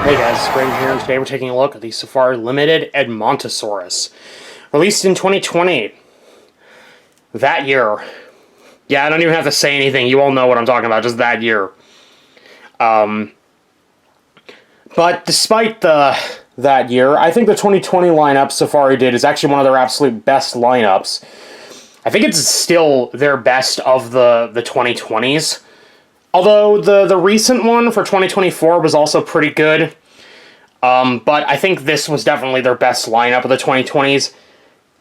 Hey guys, it's Brayden here, and today we're taking a look at the Safari Ltd Edmontosaurus. Released in 2020. That year. Yeah, I don't even have to say anything, you all know what I'm talking about, just that year. But despite that year, I think the 2020 lineup Safari did is actually one of their absolute best lineups. I think it's still their best of the 2020s. Although the recent one for 2024 was also pretty good. But I think this was definitely their best lineup of the 2020s.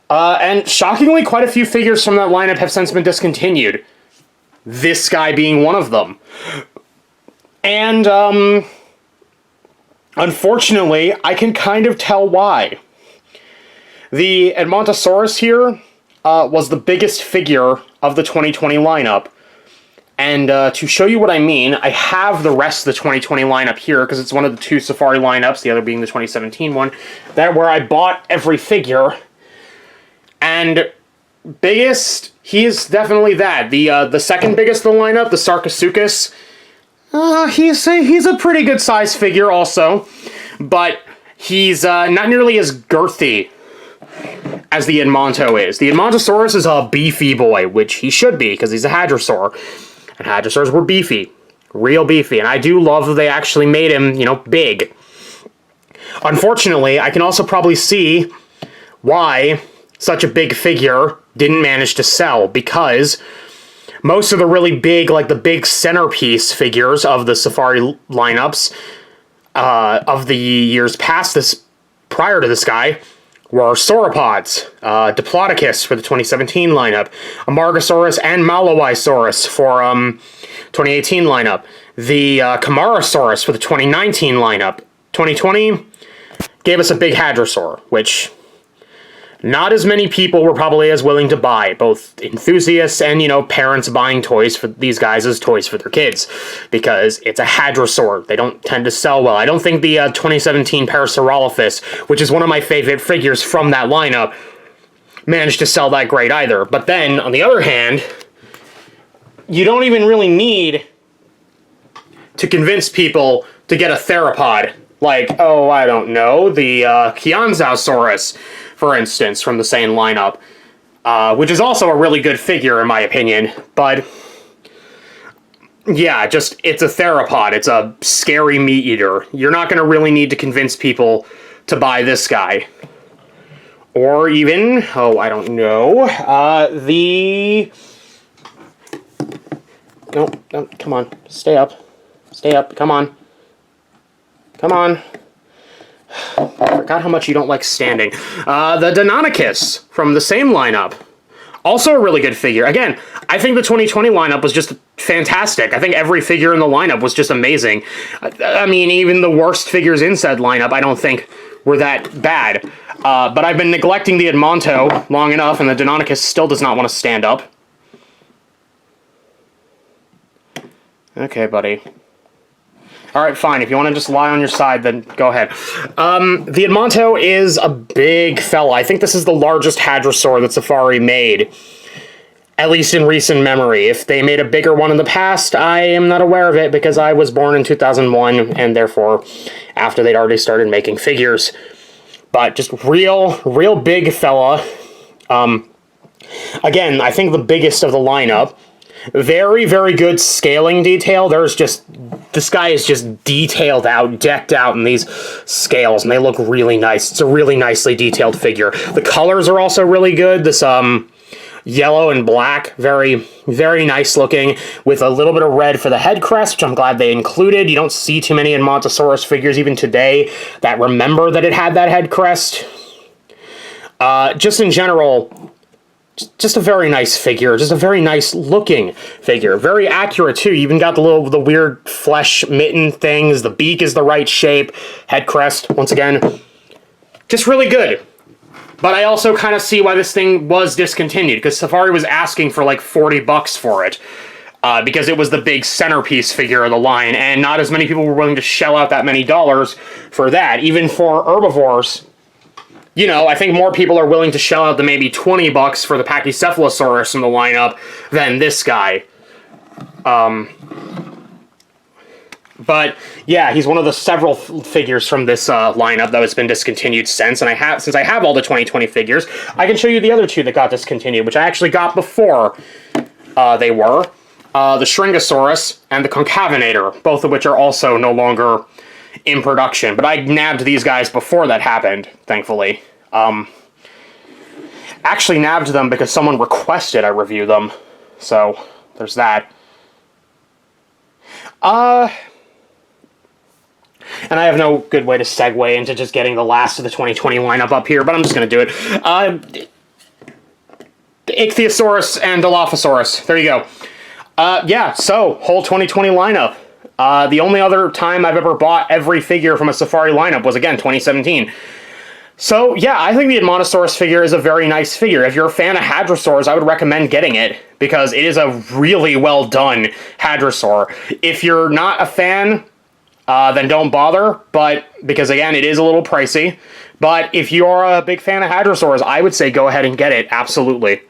And shockingly, quite a few figures from that lineup have since been discontinued. This guy being one of them. And, unfortunately, I can kind of tell why. The Edmontosaurus here was the biggest figure of the 2020 lineup. And to show you what I mean, I have the rest of the 2020 lineup here, because it's one of the two Safari lineups, the other being the 2017 one, where I bought every figure. And biggest, he is definitely that. The second biggest of the lineup, the Sarcosuchus, he's a pretty good size figure also, but he's not nearly as girthy as the Edmonto is. The Edmontosaurus is a beefy boy, which he should be, because he's a hadrosaur. And hadrosaurs were beefy. Real beefy. And I do love that they actually made him, big. Unfortunately, I can also probably see why such a big figure didn't manage to sell, because most of the really big, like the big centerpiece figures of the Safari lineups of the years prior to this guy, were sauropods, Diplodocus for the 2017 lineup, Amargasaurus and Maloisaurus for 2018 lineup, the Camarasaurus for the 2019 lineup. 2020 gave us a big hadrosaur, which not as many people were probably as willing to buy, both enthusiasts and, parents buying toys for these guys as toys for their kids, because it's a hadrosaur. They don't tend to sell well. I don't think the 2017 Parasaurolophus, which is one of my favorite figures from that lineup, managed to sell that great either. But then, on the other hand, you don't even really need to convince people to get a theropod. Like, I don't know, the Kianzausaurus, for instance, from the same lineup, which is also a really good figure, in my opinion, but yeah, it's a theropod. It's a scary meat eater. You're not going to really need to convince people to buy this guy. Or even, I don't know, No, come on, stay up, come on. Come on. I forgot how much you don't like standing. The Deinonychus from the same lineup. Also a really good figure. Again, I think the 2020 lineup was just fantastic. I think every figure in the lineup was just amazing. I mean, even the worst figures in said lineup I don't think were that bad. But I've been neglecting the Edmonto long enough, and the Deinonychus still does not want to stand up. Okay, buddy. Alright, fine. If you want to just lie on your side, then go ahead. The Edmonto is a big fella. I think this is the largest hadrosaur that Safari made, at least in recent memory. If they made a bigger one in the past, I am not aware of it, because I was born in 2001, and therefore, after they'd already started making figures. But just real big fella. Again, I think the biggest of the lineup. Very, very good scaling detail. This guy is just detailed out, decked out in these scales, and they look really nice. It's a really nicely detailed figure. The colors are also really good. This, yellow and black, very, very nice looking, with a little bit of red for the head crest, which I'm glad they included. You don't see too many Edmontosaurus figures even today that remember that it had that head crest. Just in general, just a very nice figure, just a very nice looking figure. Very accurate too. You even got the weird flesh mitten things, the beak is the right shape, head crest, once again. Just really good. But I also kind of see why this thing was discontinued, because Safari was asking for like $40 for it. Because it was the big centerpiece figure of the line, and not as many people were willing to shell out that many dollars for that. Even for herbivores, I think more people are willing to shell out the maybe $20 for the Pachycephalosaurus in the lineup than this guy. But yeah, he's one of the several figures from this lineup that has been discontinued since. And since I have all the 2020 figures, I can show you the other two that got discontinued, which I actually got before they were. The Shringosaurus and the Concavenator, both of which are also no longer in production. But I nabbed these guys before that happened, thankfully. Actually nabbed them because someone requested I review them. So, there's that. And I have no good way to segue into just getting the last of the 2020 lineup up here, but I'm just going to do it. The Ichthyosaurus and Dilophosaurus. There you go. Yeah, so, whole 2020 lineup. The only other time I've ever bought every figure from a Safari lineup was, again, 2017. So, yeah, I think the Edmontosaurus figure is a very nice figure. If you're a fan of Hadrosaurs, I would recommend getting it, because it is a really well-done Hadrosaur. If you're not a fan, then don't bother, because, again, it is a little pricey. But if you're a big fan of Hadrosaurs, I would say go ahead and get it, absolutely.